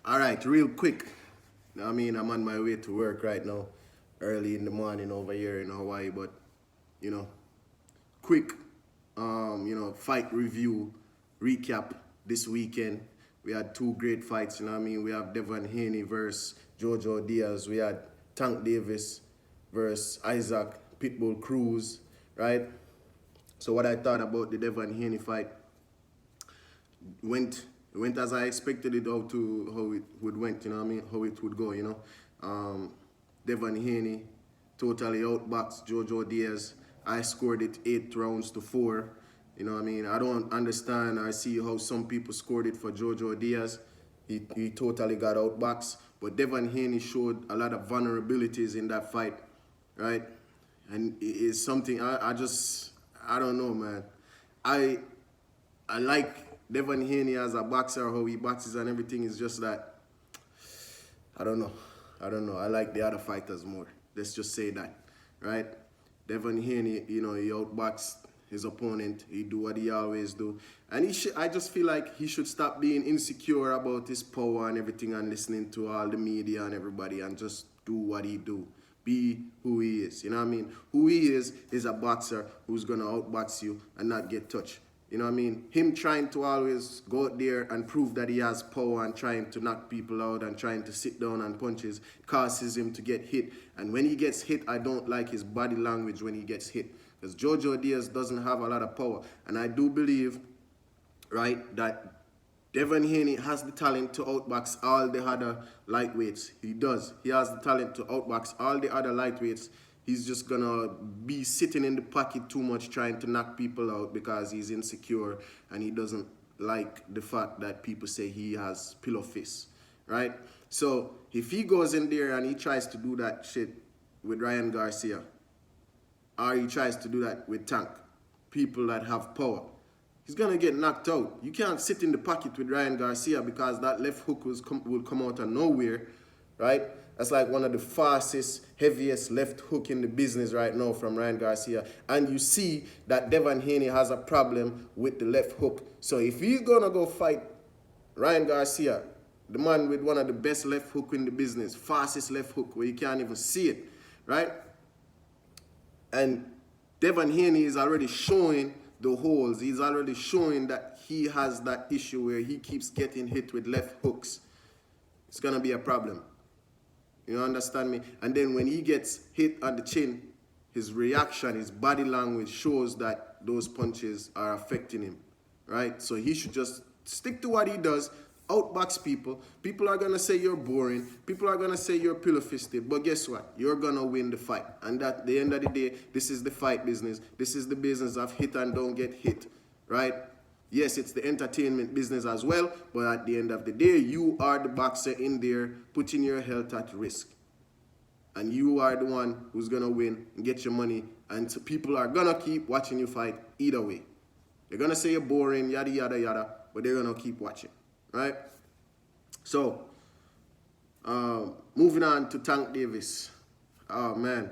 All right, real quick. I mean, I'm on my way to work right now, early in the morning over here in Hawaii. But you know, quick, fight review, recap this weekend. We had two great fights. You know what I mean? We have Devin Haney versus JoJo Diaz. We had Tank Davis versus Isaac Pitbull Cruz. Right. So what I thought about the Devin Haney fight went went as I expected it how it would went, you know what I mean, how it would go, you know. Devin Haney totally outboxed JoJo Diaz. I scored it 8 rounds to 4. You know what I mean? I don't understand. I see how some people scored it for JoJo Diaz. He totally got outboxed. But Devin Haney showed a lot of vulnerabilities in that fight, right? And it's something I don't know, man. I like Devin Haney as a boxer, how he boxes and everything. Is just that I don't know. I don't know. I like the other fighters more. Let's just say that, right? Devin Haney, he outboxed his opponent. He do what he always do, and I just feel like he should stop being insecure about his power and everything, and listening to all the media and everybody, and just do what he do. Be who he is. You know what I mean? Who he is a boxer who's gonna outbox you and not get touched. You know what I mean? Him trying to always go out there and prove that he has power and trying to knock people out and trying to sit down and punches causes him to get hit. And when he gets hit, I don't like his body language when he gets hit. Because JoJo Diaz doesn't have a lot of power. And I do believe, right, that Devin Haney has the talent to outbox all the other lightweights. He does. He has the talent to outbox all the other lightweights. He's just gonna be sitting in the pocket too much trying to knock people out because he's insecure and he doesn't like the fact that people say he has pillow fists, right? So if he goes in there and he tries to do that shit with Ryan Garcia, or he tries to do that with Tank, people that have power, he's gonna get knocked out. You can't sit in the pocket with Ryan Garcia because that left hook will come out of nowhere, right? That's like one of the fastest, heaviest left hook in the business right now from Ryan Garcia. And you see that Devin Haney has a problem with the left hook. So if he's gonna go fight Ryan Garcia, the man with one of the best left hook in the business, fastest left hook where you can't even see it, right? And Devin Haney is already showing the holes. He's already showing that he has that issue where he keeps getting hit with left hooks. It's gonna be a problem. You understand me? And then when he gets hit on the chin, his reaction, his body language shows that those punches are affecting him, right? So he should just stick to what he does, outbox people. People are going to say you're boring. People are going to say you're pillow-fisted. But guess what? You're going to win the fight. And at the end of the day, this is the fight business. This is the business of hit and don't get hit, right? Yes, it's the entertainment business as well, but at the end of the day, you are the boxer in there putting your health at risk. And you are the one who's going to win and get your money. And so people are going to keep watching you fight either way. They're going to say you're boring, yada, yada, yada, but they're going to keep watching, right? So, moving on to Tank Davis. Oh, man.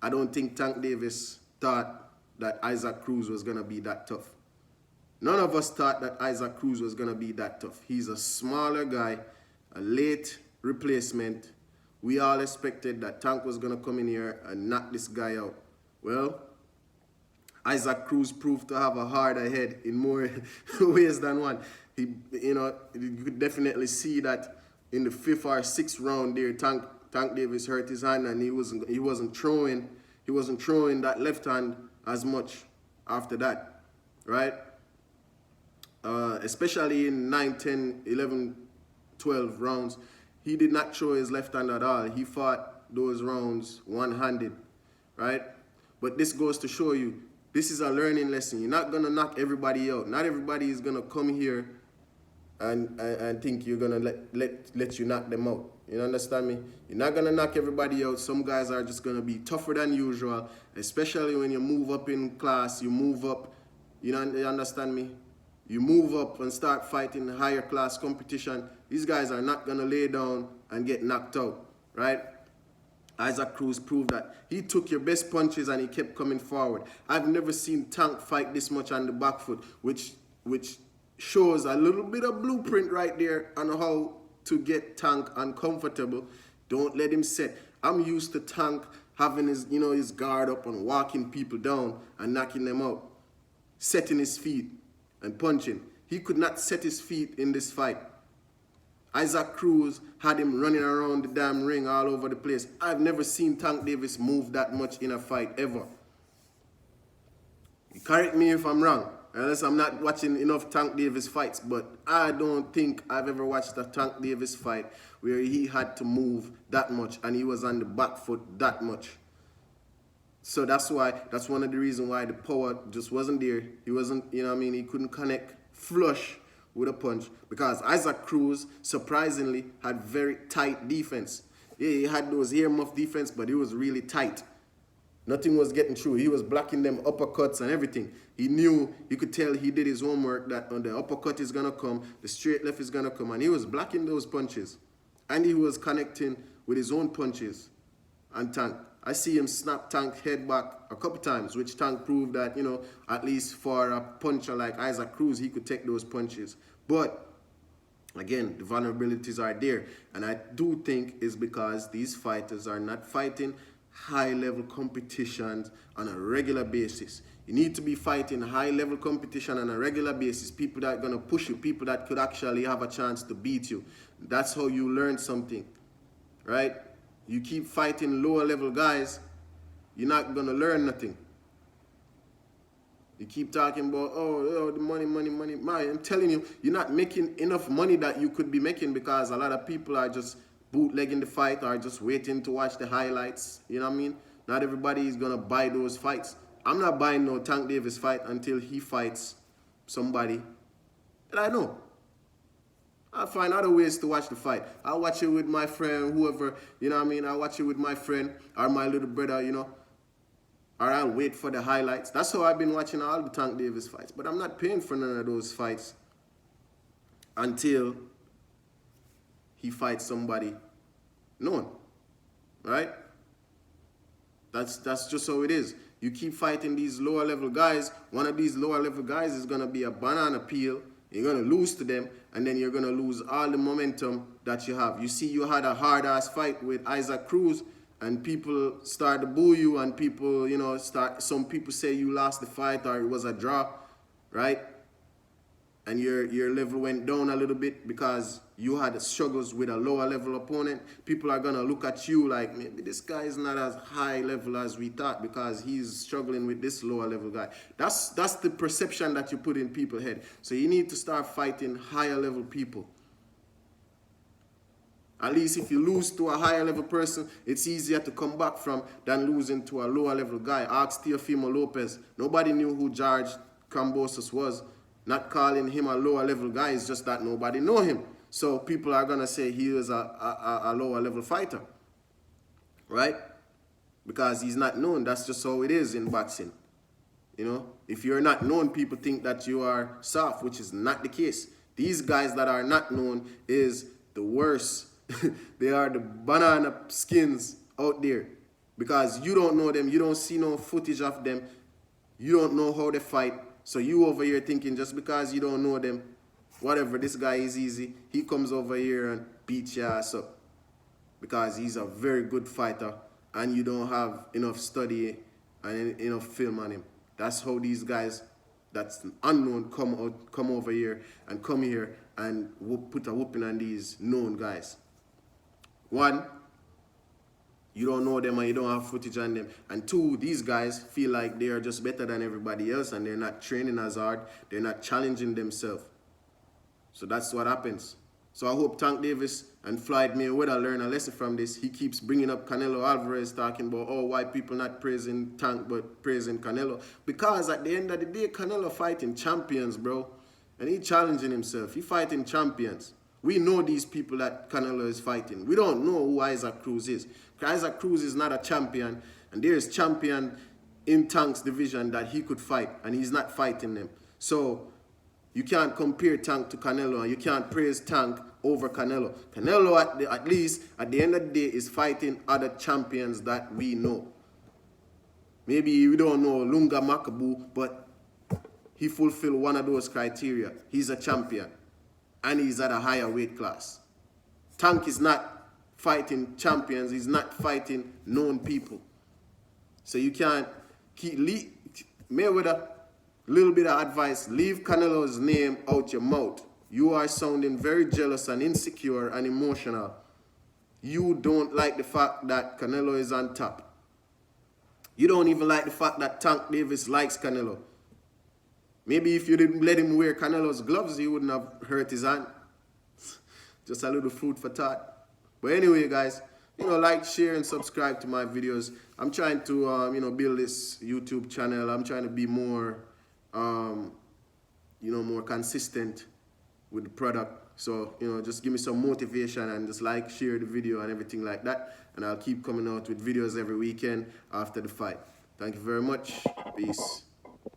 I don't think Tank Davis thought that Isaac Cruz was going to be that tough. None of us thought that Isaac Cruz was going to be that tough. He's a smaller guy, a late replacement. We all expected that Tank was going to come in here and knock this guy out. Well, Isaac Cruz proved to have a harder head in more ways than one. You could definitely see that in the 5th or 6th round there, Tank Davis hurt his hand and he wasn't throwing that left hand as much after that, right? Especially in 9, 10, 11, 12 rounds, he did not throw his left hand at all. He fought those rounds one-handed, right? But this goes to show you, this is a learning lesson. You're not going to knock everybody out. Not everybody is going to come here and think you're going to let you knock them out. You understand me? You're not going to knock everybody out. Some guys are just going to be tougher than usual, especially when you move up in class, you move up, you understand me? You move up and start fighting higher class competition. These guys are not going to lay down and get knocked out, right? Isaac Cruz proved that. He took your best punches and he kept coming forward. I've never seen Tank fight this much on the back foot, which shows a little bit of blueprint right there on how to get Tank uncomfortable. Don't let him set. I'm used to Tank having his, his guard up and walking people down and knocking them out, setting his feet and punching. He could not set his feet in this fight. Isaac Cruz had him running around the damn ring all over the place. I've never seen Tank Davis move that much in a fight ever. Correct me if I'm wrong, unless I'm not watching enough Tank Davis fights, but I don't think I've ever watched a Tank Davis fight where he had to move that much and he was on the back foot that much. So that's one of the reasons why the power just wasn't there. He wasn't, he couldn't connect flush with a punch, because Isaac Cruz surprisingly had very tight defense. Yeah, he had those earmuff defense, but it was really tight. Nothing was getting through. He was blocking them uppercuts and everything. He knew, you could tell he did his homework that the uppercut is going to come, the straight left is going to come, and he was blocking those punches. And he was connecting with his own punches and Tank. I see him snap Tank head back a couple times, which Tank proved that, at least for a puncher like Isaac Cruz, he could take those punches. But, again, the vulnerabilities are there. And I do think it's because these fighters are not fighting high-level competitions on a regular basis. You need to be fighting high-level competition on a regular basis, people that are going to push you, people that could actually have a chance to beat you. That's how you learn something, right? You keep fighting lower-level guys, you're not going to learn nothing. You keep talking about, oh, the money. Man, I'm telling you, you're not making enough money that you could be making, because a lot of people are just bootlegging the fight or just waiting to watch the highlights. You know what I mean? Not everybody is going to buy those fights. I'm not buying no Tank Davis fight until he fights somebody that I know. I'll find other ways to watch the fight. I'll watch it with my friend, whoever, I'll watch it with my friend or my little brother, or I'll wait for the highlights. That's how I've been watching all the Tank Davis fights. But I'm not paying for none of those fights until he fights somebody known, right? That's just how it is. You keep fighting these lower level guys. One of these lower level guys is going to be a banana peel. You're going to lose to them, and then you're going to lose all the momentum that you have. You see, you had a hard-ass fight with Isaac Cruz, and people start to boo you, and people, some people say you lost the fight or it was a draw, right? And your level went down a little bit because you had struggles with a lower level opponent. People are going to look at you like, maybe this guy is not as high level as we thought because he's struggling with this lower level guy. That's the perception that you put in people's head. So you need to start fighting higher level people. At least if you lose to a higher level person, it's easier to come back from than losing to a lower level guy. Ask Teofimo Lopez. Nobody knew who George Kambosos was. Not calling him a lower level guy, it's just that nobody know him. So people are going to say he is a lower level fighter, right? Because he's not known. That's just how it is in boxing. If you're not known, people think that you are soft, which is not the case. These guys that are not known is the worst. They are the banana skins out there because you don't know them. You don't see no footage of them. You don't know how they fight. So you over here thinking just because you don't know them, whatever, this guy is easy. He comes over here and beats your ass up because he's a very good fighter and you don't have enough study and enough film on him. That's how these guys that's unknown come over here and put a whooping on these known guys. One, you don't know them and you don't have footage on them. And two, these guys feel like they are just better than everybody else and they're not training as hard. They're not challenging themselves. So that's what happens. So I hope Tank Davis and Floyd Mayweather learn a lesson from this. He keeps bringing up Canelo Alvarez, talking about, why people not praising Tank but praising Canelo. Because at the end of the day, Canelo fighting champions, bro. And he challenging himself. He fighting champions. We know these people that Canelo is fighting. We don't know who Isaac Cruz is. Isaac Cruz is not a champion, and there is champion in Tank's division that he could fight, and he's not fighting them. So you can't compare Tank to Canelo, and you can't praise Tank over Canelo. Canelo, at least, at the end of the day, is fighting other champions that we know. Maybe we don't know Lunga Makabu, but he fulfilled one of those criteria. He's a champion, and he's at a higher weight class. Tank is not fighting champions. He's not fighting known people. So you can't keep Mayweather. Little bit of advice: leave Canelo's name out your mouth. You are sounding very jealous and insecure and emotional. You don't like the fact that Canelo is on top. You don't even like the fact that Tank Davis likes Canelo. Maybe if you didn't let him wear Canelo's gloves, he wouldn't have hurt his hand. Just a little food for thought. But anyway, guys, like, share, and subscribe to my videos. I'm trying to, build this YouTube channel. I'm trying to be more, more consistent with the product. So, just give me some motivation and just like, share the video and everything like that. And I'll keep coming out with videos every weekend after the fight. Thank you very much. Peace.